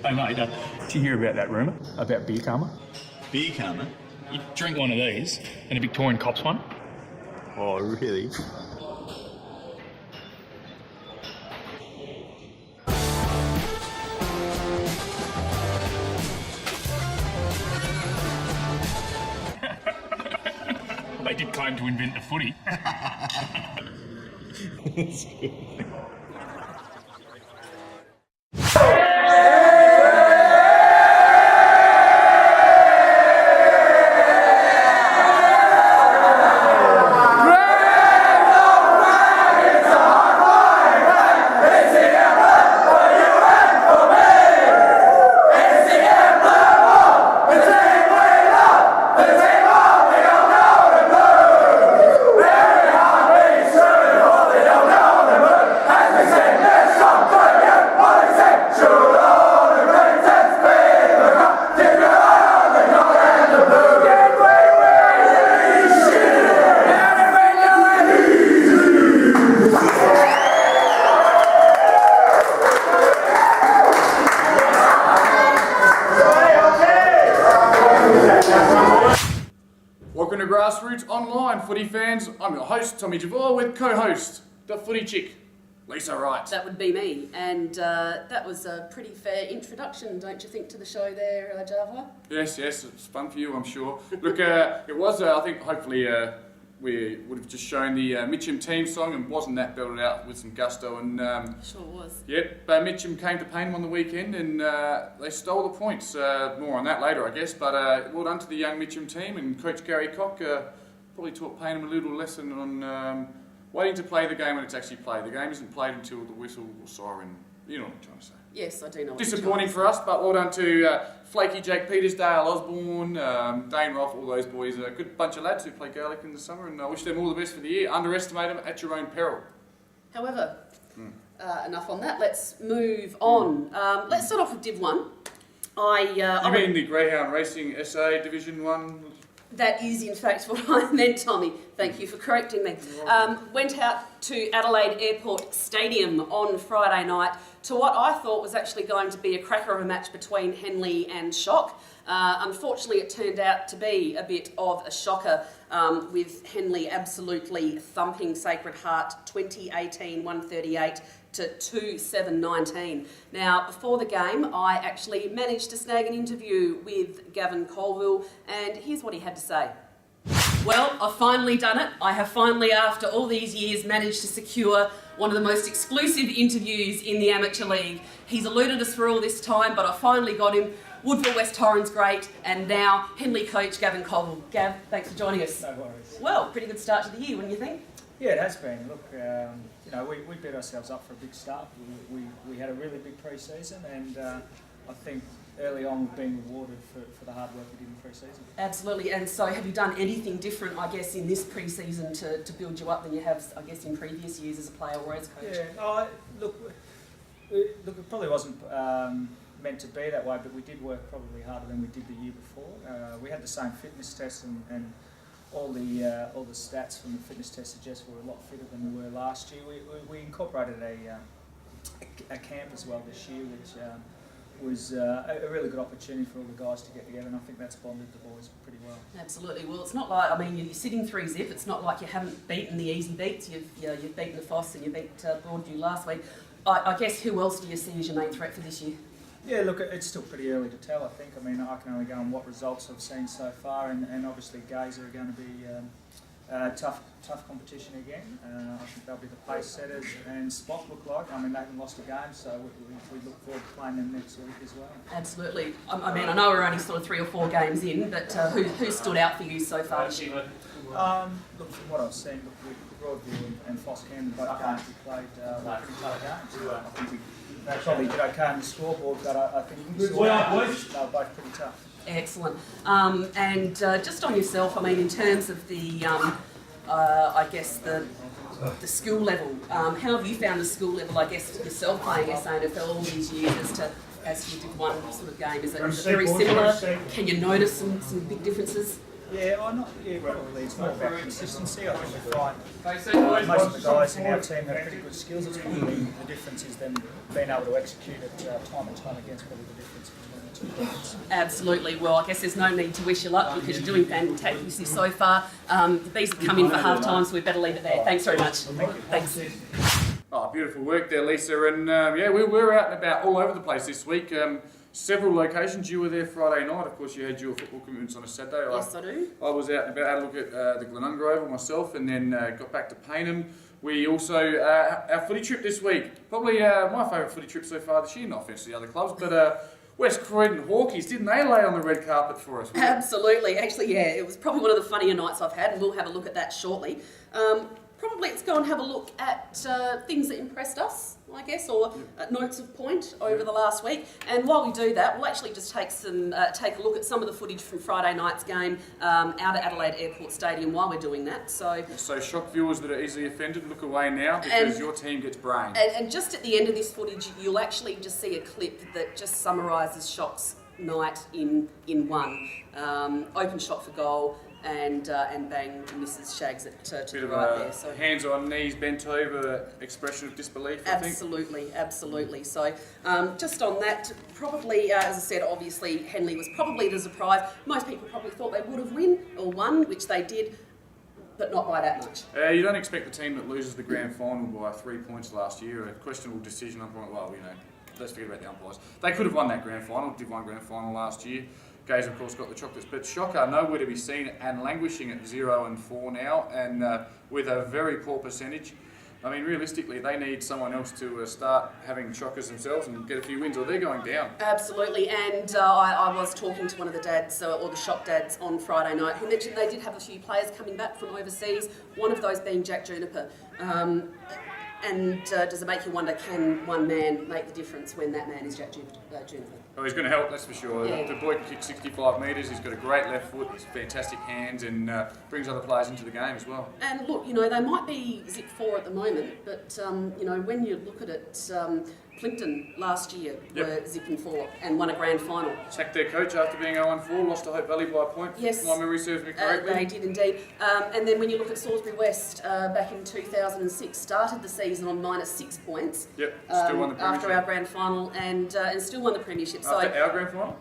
Hey mate, did you hear about that rumour about beer karma? Beer karma? You drink one of these and a Victorian cops one. Oh, really? They did claim to invent the footy. That's good. Welcome to Grassroots Online, footy fans. I'm your host, Tommy Javor, with co-host, the footy chick, Lisa Wright. That would be me, and that was a pretty fair introduction, don't you think, to the show there, Java? Yes, it's fun for you, I'm sure. Look, it was, I think, hopefully we would have just shown the Mitcham team song, and wasn't that belted out with some gusto, and Sure was. yep, Mitcham came to Payneham on the weekend, and they stole the points. More on that later, I guess, but well done to the young Mitcham team, and Coach Gary Cock probably taught Payneham a little lesson on waiting to play the game when it's actually played. The game isn't played until the whistle or siren, you know what I'm trying to say. Yes, I do know. Disappointing for us, but well done to Flaky Jake Petersdale, Osborne, Dane Roth, all those boys. A good bunch of lads who play Gaelic in the summer, and I wish them all the best for the year. Underestimate them at your own peril. However, enough on that. Let's move on. Let's start off with Div 1. You mean the Greyhound Racing SA Division 1? That is, in fact, what I meant, Tommy. Thank you for correcting me. Went out to Adelaide Airport Stadium on Friday night to what I thought was actually going to be a cracker of a match between Henley and Shock. Unfortunately, it turned out to be a bit of a shocker, with Henley absolutely thumping Sacred Heart 2018-138 to 2-7-19. Now, before the game, I actually managed to snag an interview with Gavin Colville, and here's what he had to say. Well, I've finally done it. I have finally, after all these years, managed to secure one of the most exclusive interviews in the Amateur League. He's eluded us for all this time, but I finally got him. Woodville West Torrens great, and now Henley coach Gavin Colville. Gav, thanks for joining us. No worries. Well, pretty good start to the year, wouldn't you think? Yeah, it has been. Look, we beat ourselves up for a big start. We had a really big pre-season, and I think early on we've been rewarded for the hard work we did in pre-season. Absolutely. And so have you done anything different, I guess, in this pre-season to build you up than you have, I guess, in previous years as a player or as a coach? Yeah. Look, it probably wasn't meant to be that way, but we did work probably harder than we did the year before. We had the same fitness test, and all the stats from the fitness test suggest we're a lot fitter than we were last year. We incorporated a camp as well this year, which was a really good opportunity for all the guys to get together, and I think that's bonded the boys pretty well. Absolutely. Well, it's not like, I mean, you're sitting 3-0. It's not like you haven't beaten the easy beats. You've beaten the Foss and you beat Broadview last week. I guess who else do you see as your main threat for this year? Yeah, look, it's still pretty early to tell, I think. I mean, I can only go on what results I've seen so far, and obviously Gazer are going to be tough competition again. I think they'll be the pace setters, and Spot look like. I mean, they haven't lost a game, so we look forward to playing them next week as well. Absolutely. I mean, I know we're only sort of 3 or 4 games in, but who stood out for you so far this year? Look, from what I've seen, Broadview and Foss Camden both games we played were pretty tough games. I think we probably did okay on the scoreboard, but I think we saw they were both pretty tough. Excellent. And just on yourself, I mean, in terms of the, I guess, the school level, how have you found the school level, I guess, yourself playing SANFL all these years as to as you did one sort of game? Is it very similar? Can you notice some big differences? Yeah, probably it's more about consistency. I think we find most of the guys in our team have pretty good skills. It's probably the difference is them being able to execute it time and time again is probably the difference between the two teams. Absolutely. Well, I guess there's no need to wish you luck because you're doing fantastic so far. The Bees have come in for half time, so we better leave it there. Thanks very much. Thanks. Oh, beautiful work there, Lisa. And yeah, we were out and about all over the place this week. Several locations. You were there Friday night. Of course, you had your football commitments on a Saturday. Yes, I do. I was out and about, had a look at the Glenunga Oval myself, and then got back to Payneham. We also, our footy trip this week, probably my favourite footy trip so far this year, not offence to the other clubs, but West Croydon Hawkeys, didn't they lay on the red carpet for us? Absolutely. Actually, yeah, it was probably one of the funnier nights I've had, and we'll have a look at that shortly. Probably let's go and have a look at things that impressed us, I guess, or notes of point over the last week. And while we do that, we'll actually just take a look at some of the footage from Friday night's game out at Adelaide Airport Stadium while we're doing that. So shock viewers that are easily offended, look away now because your team gets brained. And just at the end of this footage, you'll actually just see a clip that just summarises Shock's night in one. Open shot for goal. And bang, misses Shags to the right there. So hands on knees, bent over, expression of disbelief. Absolutely. So just on that, probably as I said, obviously Henley was probably the surprise. Most people probably thought they would have won, which they did, but not by that much. You don't expect the team that loses the grand final by 3 points last year, a questionable decision. Let's forget about the umpires. They could have won that grand final. Did one grand final last year. Gaze, of course, got the chocolates, but Shock are nowhere to be seen and languishing at 0-4 now, and with a very poor percentage. I mean, realistically, they need someone else to start having shockers themselves and get a few wins, or they're going down. Absolutely, and I was talking to one of the dads, or the Shock dads, on Friday night, who mentioned they did have a few players coming back from overseas, one of those being Jack Juniper. And does it make you wonder, can one man make the difference when that man is Jack Juniper? Oh, he's going to help, that's for sure. Yeah. The boy can kick 65 metres, he's got a great left foot, he's fantastic hands, and brings other players into the game as well. And look, they might be zip 4 at the moment, but when you look at it, Plimpton last year were zipping 4 and won a grand final. Sacked their coach after being 0-4, lost to Hope Valley by a point. Yes. My memory serves me correctly. They did indeed. And then when you look at Salisbury West, back in 2006, started the season on -6 points. Yep, still won the premiership. After our grand final and still won the premiership. After our grand final?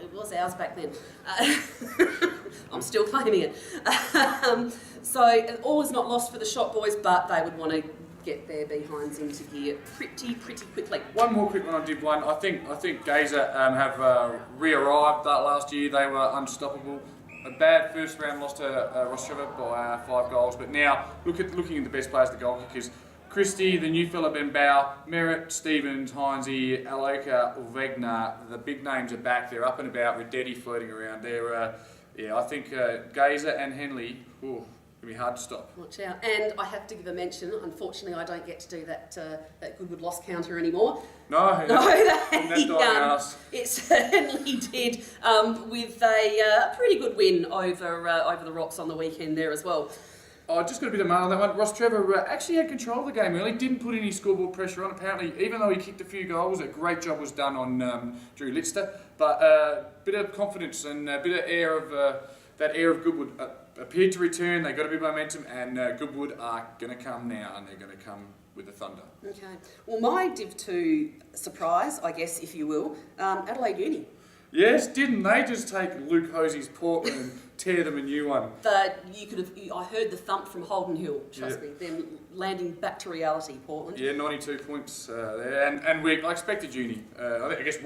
It was ours back then. I'm still claiming it. So all is not lost for the Shock boys, but they would want to get their behinds into gear pretty quickly. One more quick one on Div 1. I think Gazer have re-arrived that last year. They were unstoppable. A bad first round loss to Ross Trevor by 5 goals, but now looking at the best players, the goal kickers. Christie, the new fella Ben Bow, Merritt, Stevens, Heinze, Aloka, Wegner, the big names are back. They're up and about with Deddy floating around. They're, I think Gazer and Henley, it'll be hard to stop. Watch out. And I have to give a mention, unfortunately I don't get to do that Goodwood loss counter anymore. No, it certainly did, with a pretty good win over the Rocks on the weekend there as well. Oh, just got a bit of mail on that one. Ross Trevor actually had control of the game early, didn't put any scoreboard pressure on. Apparently, even though he kicked a few goals, a great job was done on Drew Litster. But a bit of confidence and a bit of that air of Goodwood appeared to return. They got a bit of momentum, and Goodwood are going to come now, and they're going to come with the thunder. Okay. Well, my Div 2 surprise, I guess, if you will, Adelaide Uni. Yes, didn't they just take Luke Hosey's Portland and tear them a new one? I heard the thump from Holden Hill, trust me, them landing back to reality, Portland. Yeah, 92 points there, and I expected Uni. I guess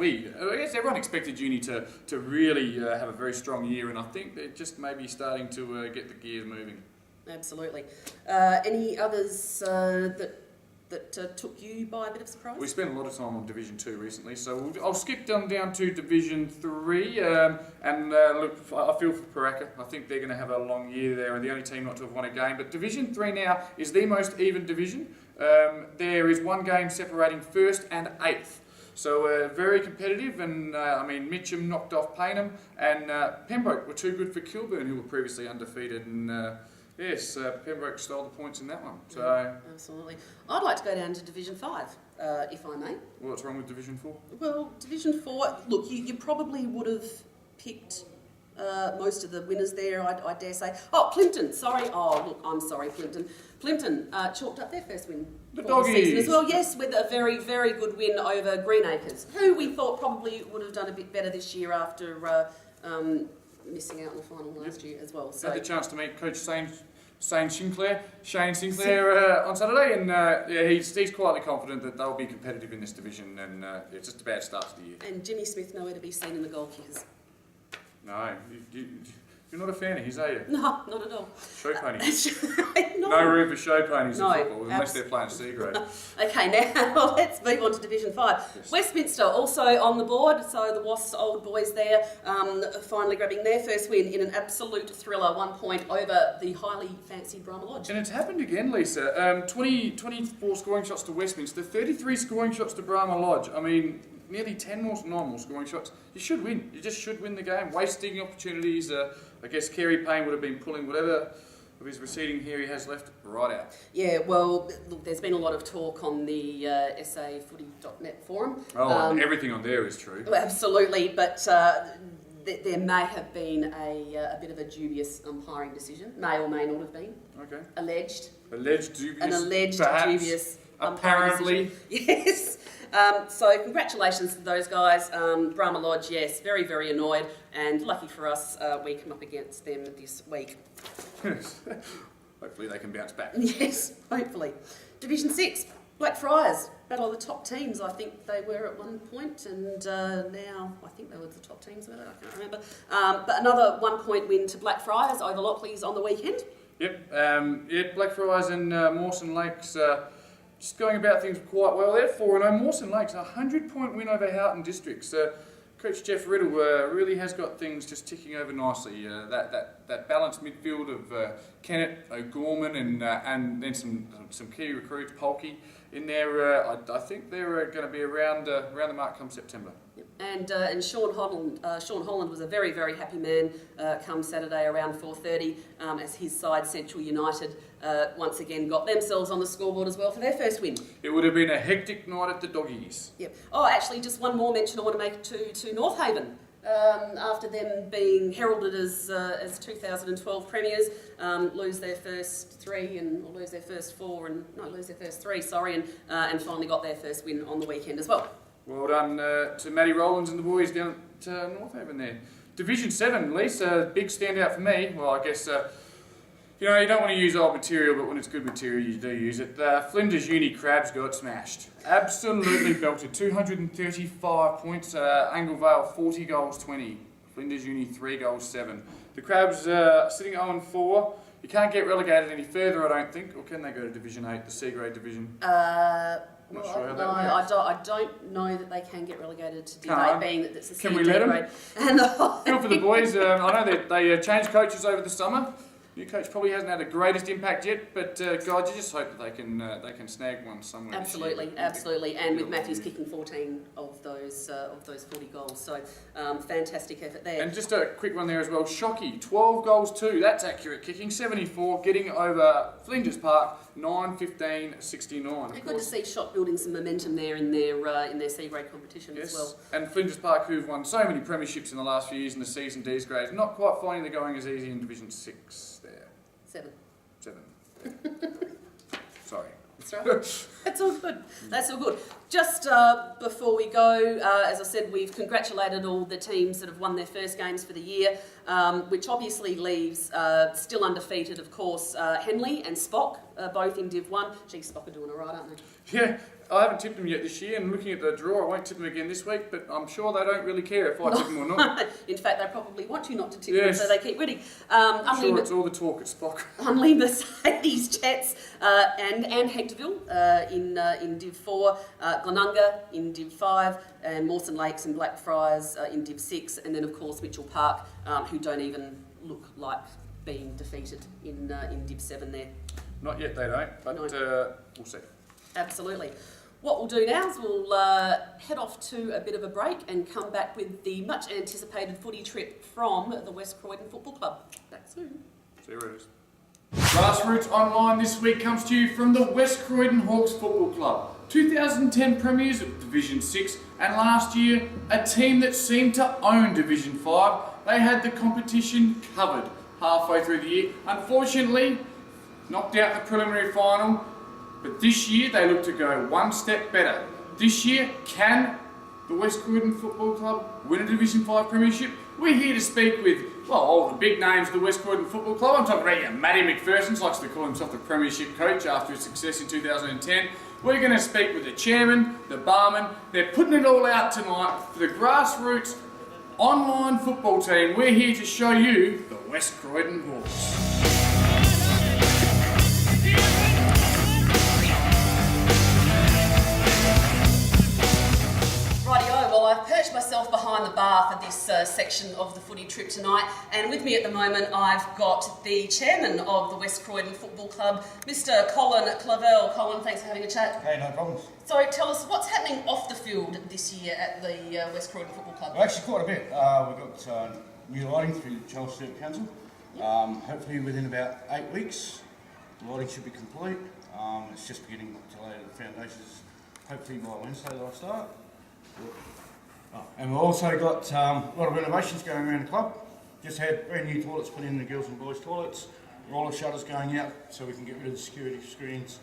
everyone expected Uni to really have a very strong year, and I think they're just maybe starting to get the gears moving. Absolutely. Any others that took you by a bit of surprise? We spent a lot of time on Division 2 recently, so I'll skip down to Division 3. Look, I feel for Paraka. I think they're going to have a long year there, and the only team not to have won a game. But Division 3 now is the most even division. There is one game separating 1st and 8th. So very competitive, and Mitcham knocked off Payneham, and Pembroke were too good for Kilburn, who were previously undefeated, and Yes, Pembroke stole the points in that one. So, Absolutely. I'd like to go down to Division 5, if I may. what's wrong with Division 4? Well, Division 4, look, you probably would have picked most of the winners there, I dare say. Oh, Plimpton, sorry. Oh, look, I'm sorry, Plimpton. Plimpton chalked up their first win The for doggies. season as well, yes, with a very, very good win over Greenacres, who we thought probably would have done a bit better this year after missing out on the final last year as well. So Had the chance to meet Coach Shane Sinclair on Saturday, and yeah, he's quietly confident that they'll be competitive in this division, and it's just a bad start to the year. And Jimmy Smith nowhere to be seen in the goal kickers. No, you're not a fan of his, are you? No, not at all. Show ponies. No. No room for show ponies No, in football, unless they're playing C grade. Okay, now let's move on to Division 5. Yes. Westminster also on the board, so the Wasps old boys there finally grabbing their first win in an absolute thriller, 1 point over the highly fancied Brahma Lodge. And it's happened again, Lisa. 24 scoring shots to Westminster, 33 scoring shots to Brahma Lodge. I mean, nearly 10 more scoring shots. You should win. You just should win the game. Wasting opportunities. I guess Kerry Payne would have been pulling whatever of his receding hair he has left right out. Yeah, well, look, there's been a lot of talk on the safooty.net forum. Oh, and everything on there is true. Well, absolutely, but there may have been a bit of a dubious umpiring decision. May or may not have been. Okay. Alleged. Alleged dubious. An alleged perhaps, dubious umpiring apparently. decision. Yes. So congratulations to those guys. Brahma Lodge, yes, very, very annoyed. And lucky for us, we come up against them this week. Hopefully they can bounce back. Yes, hopefully. Division 6, Blackfriars. Battle of the top teams, I think they were at one point, and now I think they were the top teams, were they? I can't remember. But another 1 point win to Blackfriars over Lockleys on the weekend. Yep, Blackfriars and Mawson Lakes just going about things quite well there. 4-0. Mawson Lakes, a 100-point win over Houghton Districts. Coach Jeff Riddle really has got things just ticking over nicely. That balanced midfield of Kennett, O'Gorman, and then some key recruits, Polkey, in there. I think they're going to be around the mark come September. And Sean Holland was a very, very happy man come Saturday around 4:30 as his side, Central United, once again got themselves on the scoreboard as well for their first win. It would have been a hectic night at the Doggies. Yep. Oh, actually, just one more mention I want to make to North Haven. After them being heralded as 2012 premiers, lose their first three or lose their first three, and finally got their first win on the weekend as well. Well done to Matty Rowlands and the boys down at North Haven there. Division 7, Lisa, big standout for me. Well, I guess, you don't want to use old material, but when it's good material, you do use it. Flinders Uni Crabs got smashed. Absolutely belted. 235 points. Anglevale, 40 goals, 20. Flinders Uni, 3 goals, 7. The Crabs sitting 0-4. You can't get relegated any further, I don't think. Or can they go to Division 8, the C-grade division? I'm not sure how that works. I don't know that they can get relegated to Div 8, Can't. being that it's a Can we C let 'em? grade. And Feel for the boys. I know that they changed coaches over the summer. New coach probably hasn't had the greatest impact yet, but God, you just hope that they can snag one somewhere. Absolutely, this year. absolutely, and with Matthews kicking 14 of those 40 goals, so fantastic effort there. And just a quick one there as well. Shockey, 12 goals 2. That's accurate kicking. 74, getting over Flinders Park, 9-15-69. It's good to see Shock building some momentum there in their C grade competition as well. And Flinders Park, who've won so many premierships in the last few years in the C's and D's grades, not quite finding the going as easy in Division 6 there. 7. Sorry. That's right. That's all good. That's all good. Just before we go, as I said, we've congratulated all the teams that have won their first games for the year, which obviously leaves still undefeated, of course, Henley and Spock, both in Div 1. Gee, Spock are doing all right, aren't they? Yeah, I haven't tipped them yet this year, and looking at the draw, I won't tip them again this week, but I'm sure they don't really care if I tip them or not. In fact, they probably want you not to tip Yes. them, so they keep winning. I'm sure it's all the talk at Spock. Unley, Mercedes, Jets, and Hectorville in Div 4, Glenunga in Div 5, and Mawson Lakes and Blackfriars in Div 6, and then of course Mitchell Park, who don't even look like being defeated in Div 7 there. Not yet, they don't, but we'll see. Absolutely. What we'll do now is we'll head off to a bit of a break and come back with the much anticipated footy trip from the West Croydon Football Club. Back soon. See you, Reuters. Grassroots Online this week comes to you from the West Croydon Hawks Football Club. 2010 premiers of Division 6, and last year a team that seemed to own Division 5. They had the competition covered halfway through the year. Unfortunately, knocked out in the preliminary final, but this year they look to go one step better. This year, can the West Croydon Football Club win a Division 5 premiership? We're here to speak with, well, all the big names of the West Croydon Football Club. I'm talking about you, Matty McPherson, likes to call himself the premiership coach after his success in 2010. We're going to speak with the chairman, the barman. They're putting it all out tonight for the Grassroots Online football team. We're here to show you the West Croydon Hawks. Rightio, well, I've perched myself behind the bar for this section of the footy trip tonight, and with me at the moment I've got the chairman of the West Croydon Football Club, Mr. Colin Clavell. Colin, thanks for having a chat. Hey, no problems. So tell us, what's happening off the field this year at the West Croydon Football Club? Well, actually, quite a bit. We've got new lighting through the Charles Sturt Council. Hopefully within about 8 weeks, the lighting should be complete. It's just beginning to lay the foundations, hopefully by Wednesday they'll start. And we've also got a lot of renovations going around the club. Just had brand new toilets put in, the girls and boys toilets, roller shutters going out so we can get rid of the security screens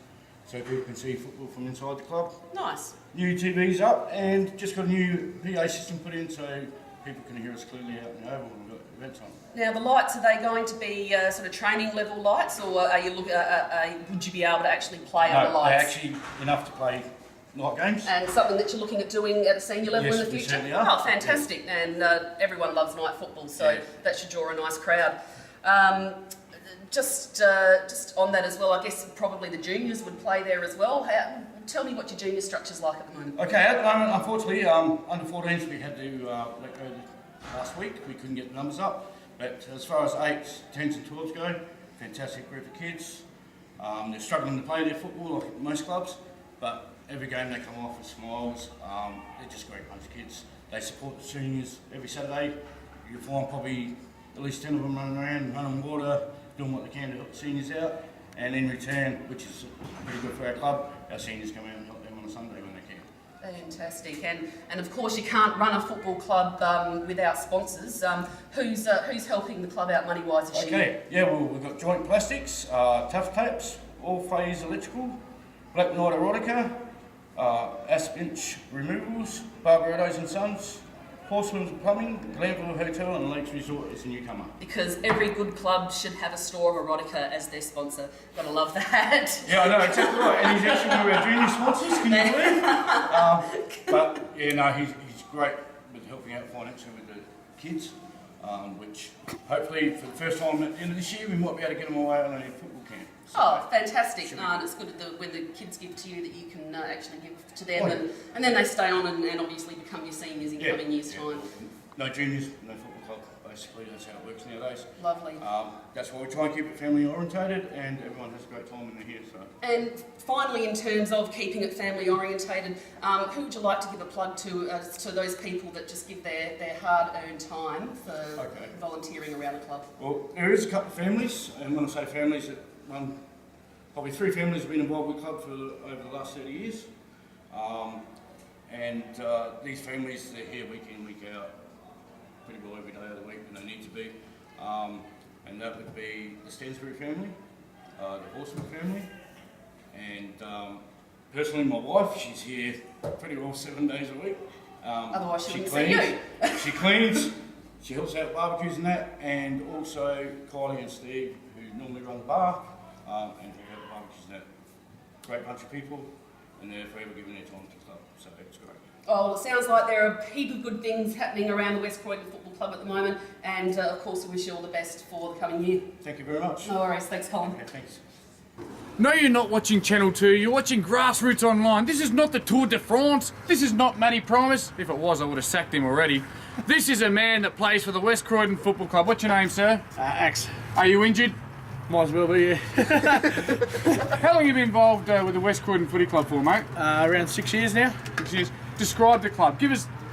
so people can see football from inside the club. Nice. New TVs up, and just got a new PA system put in so people can hear us clearly out in the oval when we've got events on. Now the lights, are they going to be sort of training level lights, or are you would you be able to actually play on the No, they're lights? actually enough to play night games. And something that you're looking at doing at a senior level Yes, in the we future? certainly are. Oh, fantastic. And everyone loves night football, so Yeah. that should draw a nice crowd. Just on that as well, I guess probably the juniors would play there as well. Tell me what your junior structure's like at the moment. Okay, at the moment, unfortunately, under 14s we had to let go last week. We couldn't get the numbers up. But as far as 8s, 10s and 12s go, fantastic group of kids. They're struggling to play their football like most clubs, but every game they come off with smiles. They're just a great bunch of kids. They support the seniors every Saturday. You'll find probably at least 10 of them running around, running water, doing what they can to help the seniors out. And in return, which is pretty good for our club, our seniors come out and help them on a Sunday when they can. Fantastic. And of course you can't run a football club without sponsors. Who's helping the club out money-wise this year? Okay, yeah, well, we've got Joint Plastics, Tough Tapes, All Phase Electrical, Black Knight Erotica, Aspinch Removals, Barbados and Sons, Porcelain's Plumbing, Glanville Hotel and Lakes Resort is a newcomer. Because every good club should have a store of erotica as their sponsor. Gotta love that. Yeah, I know, exactly right. And he's actually one of our junior sponsors, can you believe? But yeah, no, he's great with helping out financially with the kids, which hopefully for the first time at the end of this year we might be able to get them away on a football camp. So, Oh, fantastic. And it's good when the kids give to you that you can actually give to them, and then they stay on and obviously become your seniors in coming years' time. No juniors, no football club, basically, that's how it works nowadays. Lovely. That's why we try and keep it family orientated, and everyone has a great time when they're here. So. And finally, in terms of keeping it family orientated, who would you like to give a plug to those people that just give their hard-earned time for volunteering around the club? Well, there is a couple of families, and when I say families, probably 3 families have been involved with the club for over the last 30 years. These families, they're here week in, week out, pretty well every day of the week when they need to be. And that would be the Stansbury family, the Horseman family, and personally my wife, she's here pretty well 7 days a week. Otherwise she wouldn't cleans, see you. She cleans, she helps out with barbecues and that, and also Kylie and Steve, who normally run the bar, and who have barbecues and that. Great bunch of people, and they're forever giving their time to the club, so it's great. Oh, well, it sounds like there are a heap of good things happening around the West Croydon Football Club at the moment, and of course we wish you all the best for the coming year. Thank you very much. No worries, thanks Colin. Okay, thanks. No, you're not watching Channel 2, you're watching Grassroots Online. This is not the Tour de France. This is not Matty Primus. If it was, I would have sacked him already. This is a man that plays for the West Croydon Football Club. What's your name, sir? Axe. Are you injured? Might as well be, yeah. How long have you been involved with the West Croydon Footy Club for, mate? Around 6 years now. 6 years. Describe the club.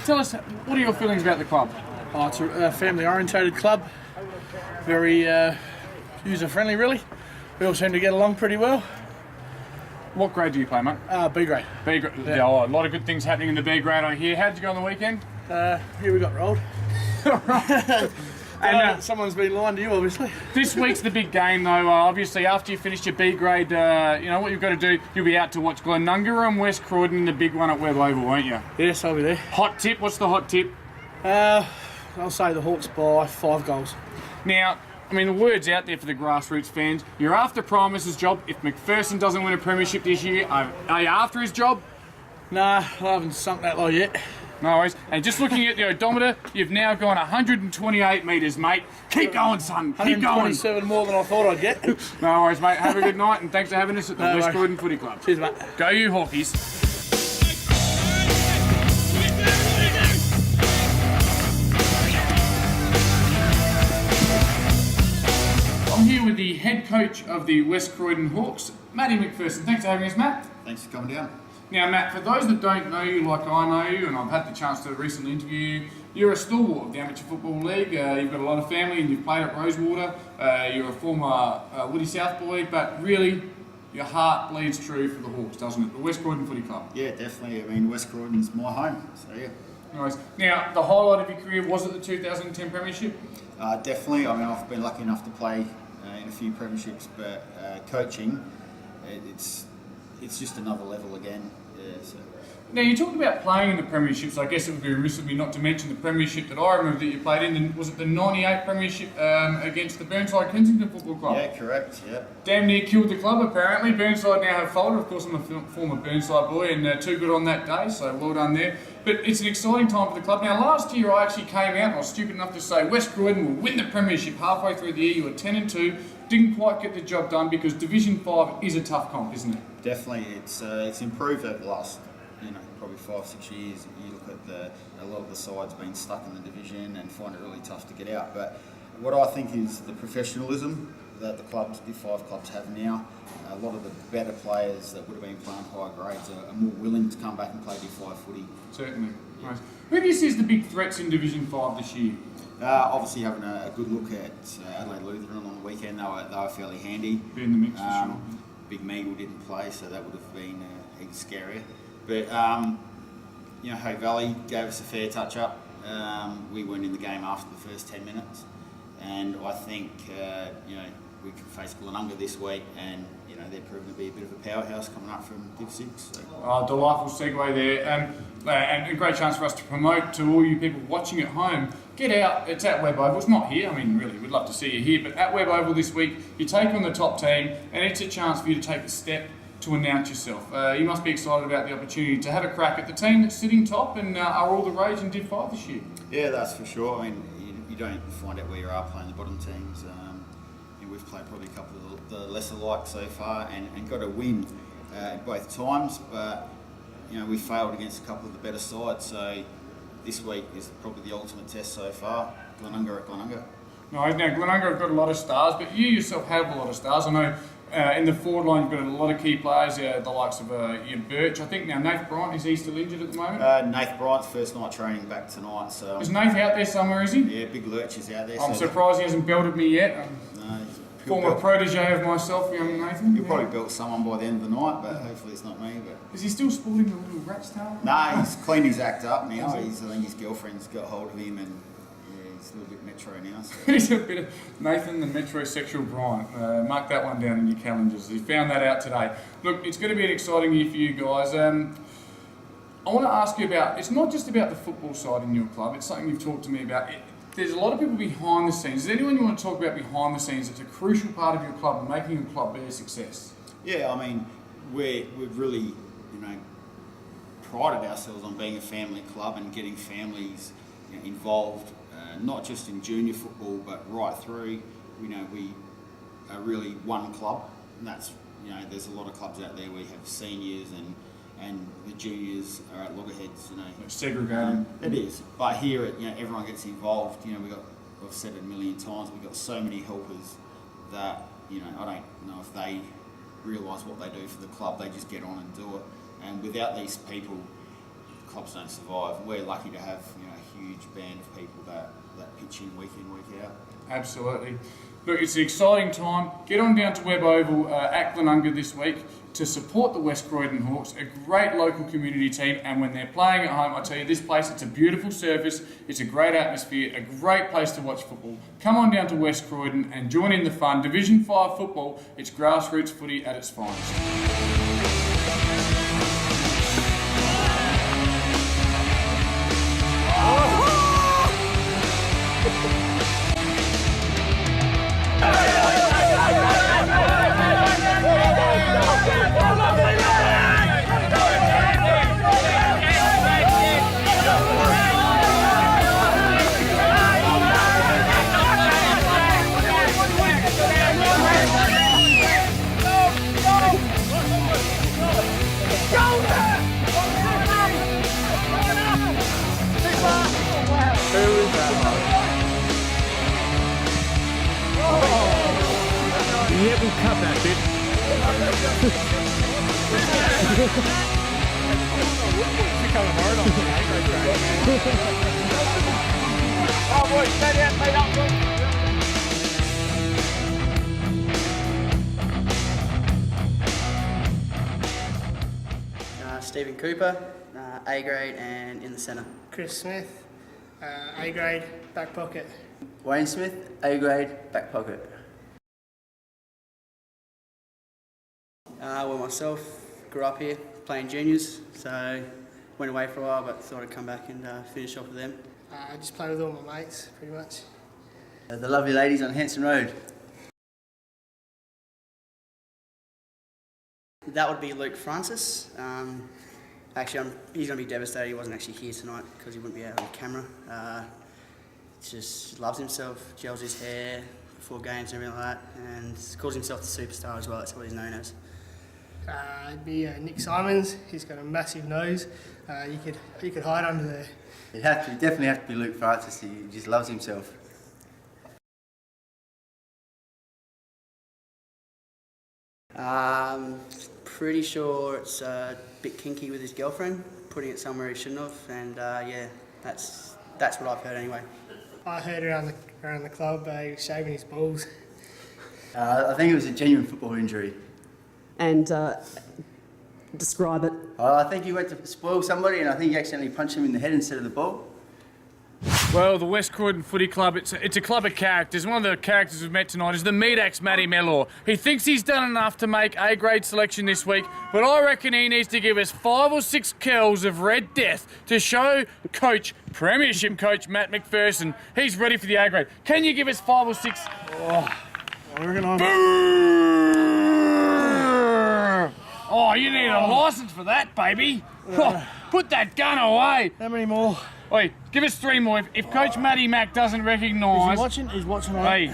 Tell us, what are your feelings about the club? Oh, it's a family orientated club. Very user friendly, really. We all seem to get along pretty well. What grade do you play, mate? B grade. B grade. Yeah. Oh, a lot of good things happening in the B grade, I hear. How did you go on the weekend? Here we got rolled. And someone's been lying to you, obviously. This week's the big game, though. Obviously, after you finish your B grade, you know what you've got to do. You'll be out to watch Glenunga and West Croydon in the big one at Webb Oval, won't you? Yes, I'll be there. Hot tip. What's the hot tip? I'll say the Hawks by 5 goals. Now, I mean, the word's out there for the grassroots fans. You're after Primus's job. If McPherson doesn't win a premiership this year, are you after his job? Nah, I haven't sunk that low yet. No worries. And just looking at the odometer, you've now gone 128 metres, mate. Keep going, son. Keep going. 127 more than I thought I'd get. No worries, mate. Have a good night, and thanks for having us at the No West worries. Croydon Footy Club. Cheers, mate. Go you, Hawkies. I'm here with the head coach of the West Croydon Hawks, Matty McPherson. Thanks for having us, Matt. Thanks for coming down. Now, Matt, for those that don't know you like I know you, and I've had the chance to recently interview you, you're a stalwart of the Amateur Football League. You've got a lot of family and you've played at Rosewater. You're a former Woody South boy, but really, your heart bleeds true for the Hawks, doesn't it? The West Croydon Footy Club. Yeah, definitely. I mean, West Croydon's my home, so yeah. Nice. Now, the highlight of your career, was it the 2010 Premiership? Definitely. I mean, I've been lucky enough to play in a few premierships, but coaching, it's just another level again. Yeah, so. Now, you talked about playing in the premierships. I guess it would be remiss of me not to mention the premiership that I remember that you played in. And was it the 98 premiership against the Burnside Kensington Football Club? Yeah, correct, yeah. Damn near killed the club, apparently. Burnside now have folded. Of course, I'm a former Burnside boy and too good on that day, so well done there. But it's an exciting time for the club. Now, last year I actually came out and I was stupid enough to say West Croydon will win the premiership halfway through the year. You were 10-2. Didn't quite get the job done because Division 5 is a tough comp, isn't it? Definitely, it's improved over the last, probably 5-6 years. You look at a lot of the sides being stuck in the division and find it really tough to get out. But what I think is the professionalism that the clubs, Div 5 clubs have now. A lot of the better players that would have been playing higher grades are more willing to come back and play Div 5 footy. Certainly. Nice. Who do you see as the big threats in Division 5 this year? Obviously having a good look at Adelaide Lutheran on the weekend, they were fairly handy. Be in the mix for sure. Big Meagle didn't play, so that would have been even scarier. But Hay Valley gave us a fair touch up. We weren't in the game after the first 10 minutes, and I think we could face Glenunga this week, and they're proving to be a bit of a powerhouse coming up from Div 6. So. Delightful segue there, and a great chance for us to promote to all you people watching at home. Get out, it's at Webb Oval. It's not here, I mean really, we'd love to see you here, but at Webb Oval this week, you take on the top team, and it's a chance for you to take a step to announce yourself. You must be excited about the opportunity to have a crack at the team that's sitting top and are all the rage in Div 5 this year. Yeah, that's for sure. I mean, you don't find out where you are playing the bottom teams. We've played probably a couple of the lesser likes so far and got a win both times, but we failed against a couple of the better sides. So this week is probably the ultimate test so far. Glenunga at Glenunga. No, now Glenunga have got a lot of stars, but you yourself have a lot of stars. I know in the forward line you've got a lot of key players, the likes of Birch. I think now Nath Bryant, is he still injured at the moment? Nath Bryant's first night training back tonight. So is Nath out there somewhere, is he? Yeah, Big Lurch is out there. I'm surprised he hasn't belted me yet. Former built, protege of myself, young Nathan. He'll probably belt someone by the end of the night, but hopefully it's not me. But is he still sporting the little rat's tail? Nah, he's cleaned his act up now. I think his girlfriend's got hold of him, and he's a little bit metro now. So. He's a bit of Nathan the metrosexual Bryant. Mark that one down in your calendars. He found that out today. Look, it's going to be an exciting year for you guys. I want to ask you about, it's not just about the football side in your club, it's something you've talked to me about. There's a lot of people behind the scenes. Is there anyone you want to talk about behind the scenes that's a crucial part of your club and making your club be a success? Yeah, I mean, we've really, prided ourselves on being a family club and getting families involved, not just in junior football, but right through. We are really one club, and that's, there's a lot of clubs out there where you have seniors and the juniors are at loggerheads, Segregating. It is, but here, everyone gets involved. I've said it a million times. We've got so many helpers that I don't know if they realise what they do for the club. They just get on and do it. And without these people, clubs don't survive. We're lucky to have a huge band of people that pitch in, week out. Absolutely. Look, it's an exciting time. Get on down to Webb Oval at Glenunga this week to support the West Croydon Hawks, a great local community team, and when they're playing at home, I tell you, this place, it's a beautiful surface, it's a great atmosphere, a great place to watch football. Come on down to West Croydon and join in the fun. Division 5 football, it's grassroots footy at its finest. Yeah, we'll cut that bit. Becoming hard on me. Oh boy, stay down, stay down. Stephen Cooper, A grade and in the centre. Chris Smith, A grade, back pocket. Wayne Smith, A grade, back pocket. Well, myself, grew up here playing juniors, so went away for a while, but thought I'd come back and finish off with them. I just play with all my mates, pretty much. The lovely ladies on Hanson Road. That would be Luke Francis. Actually, he's going to be devastated he wasn't actually here tonight because he wouldn't be out on camera. Just loves himself, gels his hair before games and everything like that, and calls himself the superstar as well. That's what he's known as. It'd be Nick Simons. He's got a massive nose. You could hide under there. It'd definitely have to be Luke Francis. He just loves himself. Pretty sure it's a bit kinky with his girlfriend, putting it somewhere he shouldn't have, and yeah, that's what I've heard anyway. I heard around the club he was shaving his balls. I think it was a genuine football injury. And describe it. I think he went to spoil somebody, and I think he accidentally punched him in the head instead of the ball. Well, the West Croydon Footy Club, it's a club of characters. One of the characters we've met tonight is the Medax Matty Mellor. He thinks he's done enough to make A-grade selection this week, but I reckon he needs to give us 5 or 6 curls of Red Death to show Premiership coach Matt McPherson he's ready for the A-grade. Can you give us 5 or 6? I reckon I'm... Oh, you need a licence for that, baby. Put that gun away. How many more? Oi, give us 3 more. If Coach Matty Mack doesn't recognise... Is he watching? He's watching. Hey,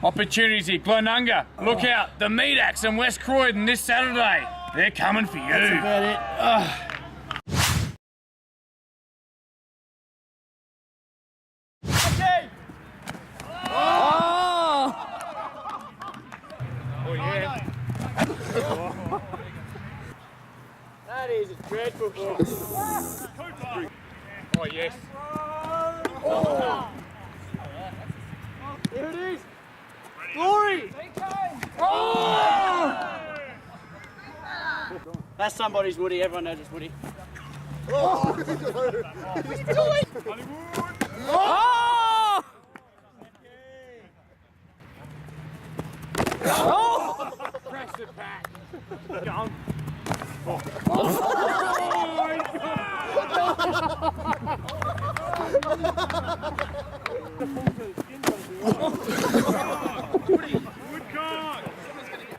opportunities here. Glenunga, look out. The Medax and West Croydon this Saturday. They're coming for you. That's about it. Okay. Oh! Oh, yeah. That is a dreadful ball. Oh, yes. Oh. Here it is. Glory. Oh! That's somebody's Woody. Everyone knows it's Woody. Oh! Oh! Press it back. Go.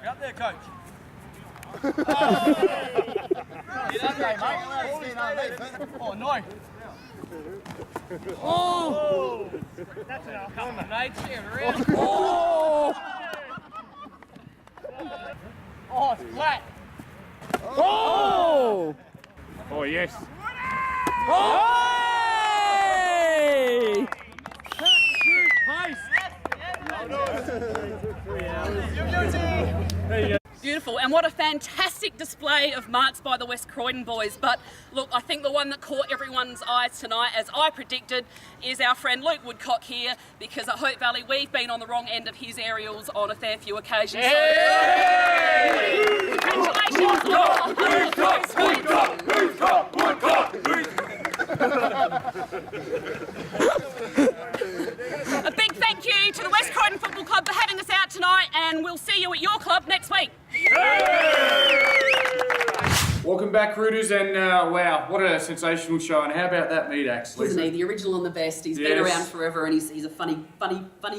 Out there, coach. Oh, no. Oh! That's enough. Come on, mate. Stand around. Oh! Oh, it's flat. Oh! Oh, yes. Oh! Pace. Beautiful. wonderful, and what a fantastic display of marks by the West Croydon boys. But look, I think the one that caught everyone's eyes tonight, as I predicted, is our friend Luke Woodcock here, because at Hope Valley we've been on the wrong end of his aerials on a fair few occasions. So, congratulations! A big thank you to the West Croydon Football Club for having us out tonight, and we'll see you at your club next week. Welcome back, Rooters, and wow, what a sensational show, and how about that meat axe, Lisa? Isn't he? The original and the best. He's been around forever, and he's a funny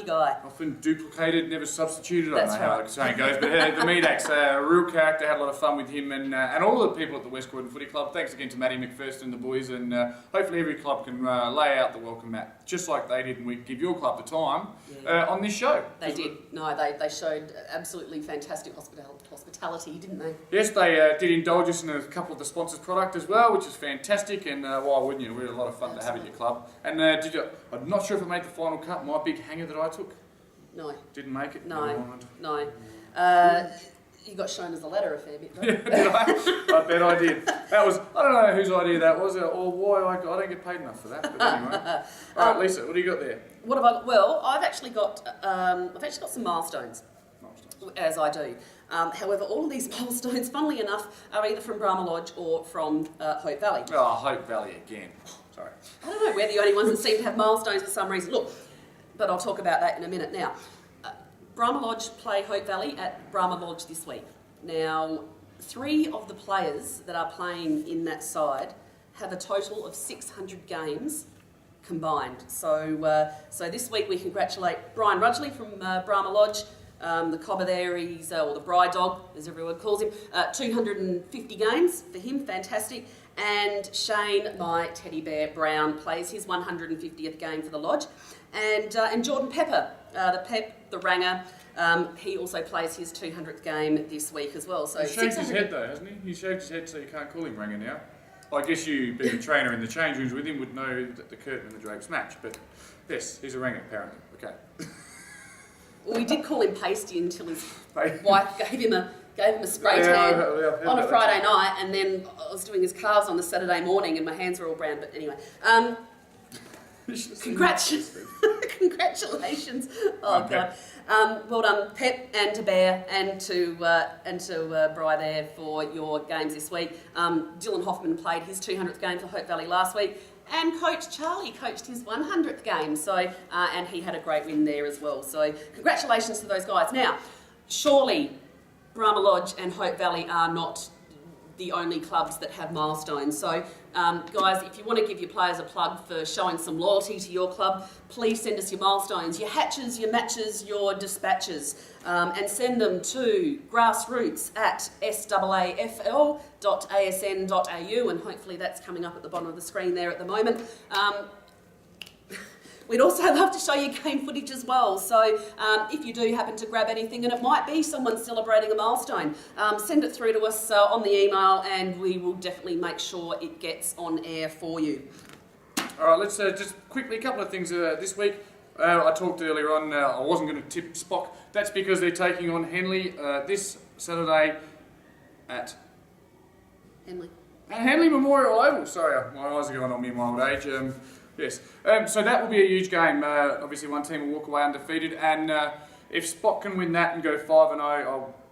guy. Often duplicated, never substituted. That's I don't know how the saying goes, but the meat axe, a real character. Had a lot of fun with him and all the people at the West Croydon Footy Club. Thanks again to Matty McPherson and the boys, and hopefully every club can lay out the welcome mat just like they did, and we give your club the time on this show. They did. No, they showed absolutely fantastic hospitality, didn't they? Yes, they did indulge us in a couple of the sponsors' product as well, which is fantastic, and why wouldn't you? We had a lot of fun to have at your club. And I'm not sure if I made the final cut, my big hanger that I took. No. Didn't make it? No. You got shown as a ladder a fair bit, though. Did I? I bet I did. That was, I don't know whose idea that was, or why I don't get paid enough for that, but anyway. All right, Lisa, what do you got there? What have I got? Well, I've actually got some milestones. As I do. However, all of these milestones, funnily enough, are either from Brahma Lodge or from Hope Valley. Oh, Hope Valley again. Sorry. I don't know, we're the only ones that seem to have milestones for some reason. Look, but I'll talk about that in a minute. Now, Brahma Lodge play Hope Valley at Brahma Lodge this week. Now, 3 of the players that are playing in that side have a total of 600 games combined. So this week we congratulate Brian Rudgley from Brahma Lodge. The cobber there, or the bride dog, as everyone calls him, 250 games for him, fantastic. And Shane, my teddy bear Brown, plays his 150th game for the Lodge. And Jordan Pepper, the ranger, he also plays his 200th game this week as well. So he shaved his head though, hasn't he? He shaved his head, so you can't call him ranger now. I guess you, being a trainer in the change rooms with him, would know that the curtain and the drapes match. But yes, he's a ranger apparently. Okay. Well, we did call him Pasty until his wife gave him a spray tan on a Friday night, and then I was doing his calves on the Saturday morning, and my hands were all brown. But anyway, congratulations! Oh God, well done, Pep, and to Bear, and to Bri there for your games this week. Dylan Hoffman played his 200th game for Hope Valley last week. And Coach Charlie coached his 100th game, and he had a great win there as well. So congratulations to those guys. Now, surely Brahma Lodge and Hope Valley are not the only clubs that have milestones. So, guys, if you want to give your players a plug for showing some loyalty to your club, please send us your milestones, your hatches, your matches, your dispatches, and send them to grassroots@saafl.asn.au, and hopefully that's coming up at the bottom of the screen there at the moment. We'd also love to show you game footage as well, so if you do happen to grab anything, and it might be someone celebrating a milestone, send it through to us on the email, and we will definitely make sure it gets on air for you. All right, let's just quickly, a couple of things this week. I talked earlier on, I wasn't going to tip Spock. That's because they're taking on Henley this Saturday at Henley Memorial Oval. Sorry, my eyes are going on me in my old age. Yes, so that will be a huge game. Obviously, one team will walk away undefeated, and if Spock can win that and go 5-0,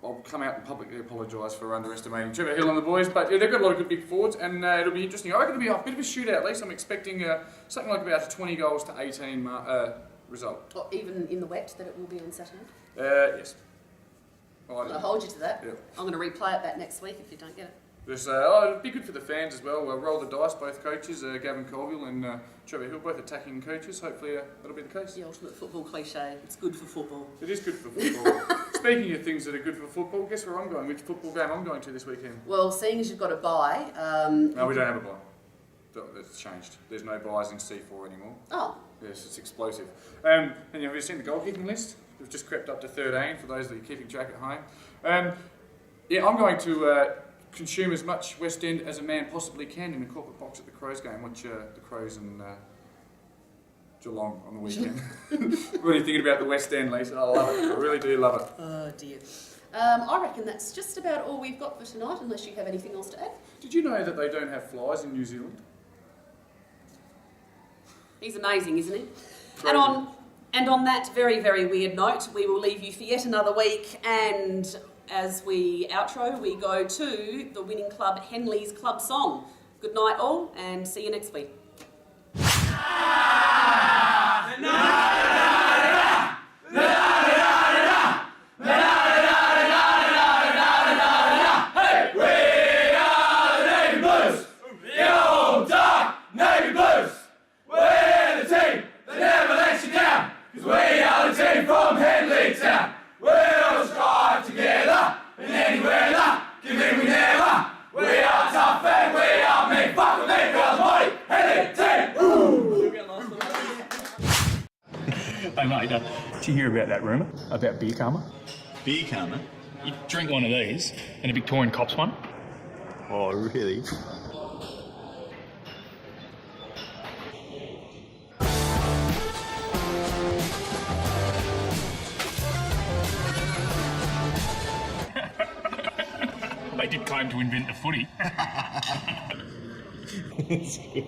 I'll come out and publicly apologise for underestimating Trevor Hill and the boys. But yeah, they've got a lot of good big forwards, and it'll be interesting. I reckon it'll be a bit of a shootout. At least I'm expecting something like about a 20 goals to 18 result. Or even in the wet, that it will be on Saturday. Yes. I'll hold you to that. Yeah. I'm going to replay it back next week if you don't get it. It'll be good for the fans as well. We'll roll the dice, both coaches, Gavin Colville and Trevor Hill, both attacking coaches. Hopefully that'll be the case. The ultimate football cliche. It's good for football. It is good for football. Speaking of things that are good for football, guess where I'm going? Which football game I'm going to this weekend? Well, seeing as you've got a bye... no, we don't have a bye. It's changed. There's no buys in C4 anymore. Oh. Yes, it's explosive. And have you seen the goalkeeping list? We've just crept up to 13 for those that are keeping track at home. I'm going to consume as much West End as a man possibly can in the corporate box at the Crows game. Watch the Crows and Geelong on the weekend. Really thinking about the West End, Lisa. I love it. I really do love it. Oh dear. I reckon that's just about all we've got for tonight, unless you have anything else to add. Did you know that they don't have flies in New Zealand? He's amazing, isn't he? Crazy. And on that very, very weird note, we will leave you for yet another week, and as we outro, we go to the winning club Henley's club song. Good night all, and see you next week. Hey mate, did you hear about that rumour about beer karma? Beer karma? You drink one of these and a Victorian cops one. Oh, really? They did claim to invent the footy. That's good.